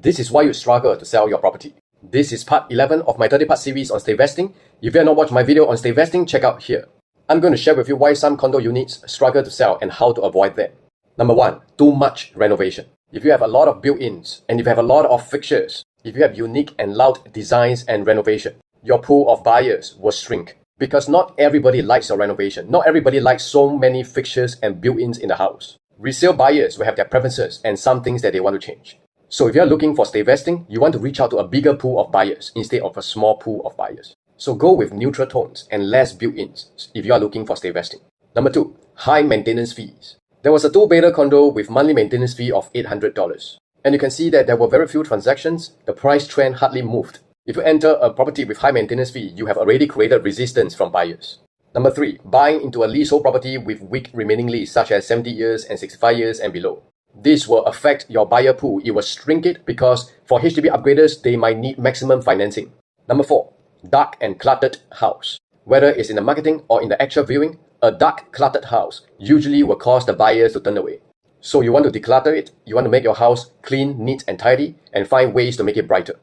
This is why you struggle to sell your property. This is part 11 of my 30-part series on Stayvesting. If you have not watched my video on Stayvesting, check out here. I'm going to share with you why some condo units struggle to sell and how to avoid that. Number 1, too much renovation. If you have a lot of built-ins and if you have a lot of fixtures, if you have unique and loud designs and renovation, your pool of buyers will shrink. Because not everybody likes your renovation. Not everybody likes so many fixtures and built-ins in the house. Resale buyers will have their preferences and some things that they want to change. So if you're looking for Stayvesting, you want to reach out to a bigger pool of buyers instead of a small pool of buyers. So go with neutral tones and less built-ins if you are looking for Stayvesting. Number 2, high maintenance fees. There was a 2-bedder condo with monthly maintenance fee of $800. And you can see that there were very few transactions. The price trend hardly moved. If you enter a property with high maintenance fee, you have already created resistance from buyers. Number 3, buying into a leasehold property with weak remaining lease such as 70 years and 65 years and below. This will affect your buyer pool. It will shrink it because for HDB upgraders, they might need maximum financing. Number 4, dark and cluttered house. Whether it's in the marketing or in the actual viewing, a dark cluttered house usually will cause the buyers to turn away. So you want to declutter it, you want to make your house clean, neat and tidy and find ways to make it brighter.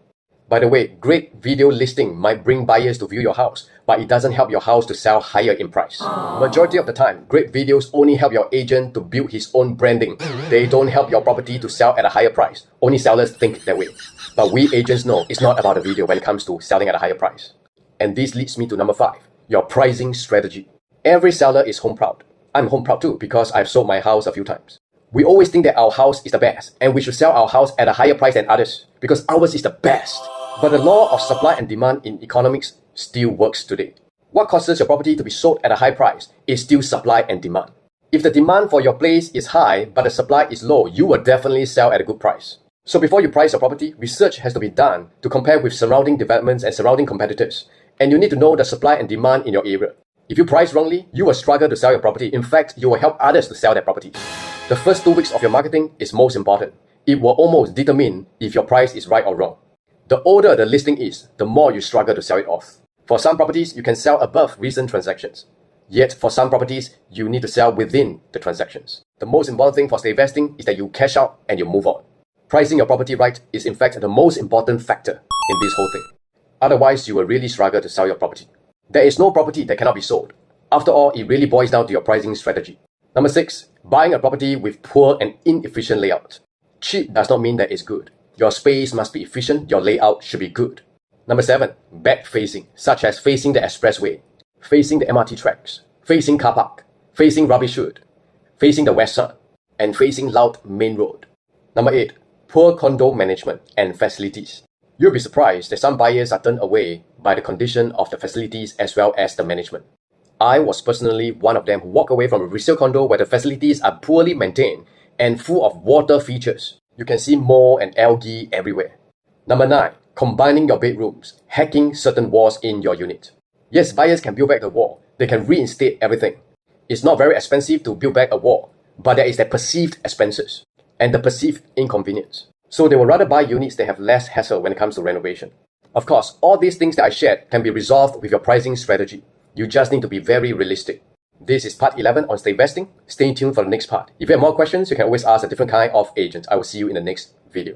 By the way, great video listing might bring buyers to view your house, but it doesn't help your house to sell higher in price. Majority of the time, great videos only help your agent to build his own branding. They don't help your property to sell at a higher price. Only sellers think that way. But we agents know it's not about a video when it comes to selling at a higher price. And this leads me to number 5, your pricing strategy. Every seller is home proud. I'm home proud too because I've sold my house a few times. We always think that our house is the best and we should sell our house at a higher price than others because ours is the best. But the law of supply and demand in economics still works today. What causes your property to be sold at a high price is still supply and demand. If the demand for your place is high but the supply is low, you will definitely sell at a good price. So before you price your property, research has to be done to compare with surrounding developments and surrounding competitors. And you need to know the supply and demand in your area. If you price wrongly, you will struggle to sell your property. In fact, you will help others to sell their properties. The first 2 weeks of your marketing is most important. It will almost determine if your price is right or wrong. The older the listing is, the more you struggle to sell it off. For some properties, you can sell above recent transactions. Yet, for some properties, you need to sell within the transactions. The most important thing for Stayvesting is that you cash out and you move on. Pricing your property right is in fact the most important factor in this whole thing. Otherwise, you will really struggle to sell your property. There is no property that cannot be sold. After all, it really boils down to your pricing strategy. Number 6, buying a property with poor and inefficient layout. Cheap does not mean that it's good. Your space must be efficient, your layout should be good. Number 7, bad facing, such as facing the expressway, facing the MRT tracks, facing car park, facing rubbish chute, facing the west side, and facing loud main road. Number 8, poor condo management and facilities. You'll be surprised that some buyers are turned away by the condition of the facilities as well as the management. I was personally one of them who walked away from a resale condo where the facilities are poorly maintained and full of water features. You can see mold and algae everywhere. Number 9, combining your bedrooms, hacking certain walls in your unit. Yes, buyers can build back the wall. They can reinstate everything. It's not very expensive to build back a wall, but there is the perceived expenses and the perceived inconvenience. So they will rather buy units that have less hassle when it comes to renovation. Of course, all these things that I shared can be resolved with your pricing strategy. You just need to be very realistic. This is part 11 on Stayvesting. Stay tuned for the next part. If you have more questions, you can always ask a different kind of agent. I will see you in the next video.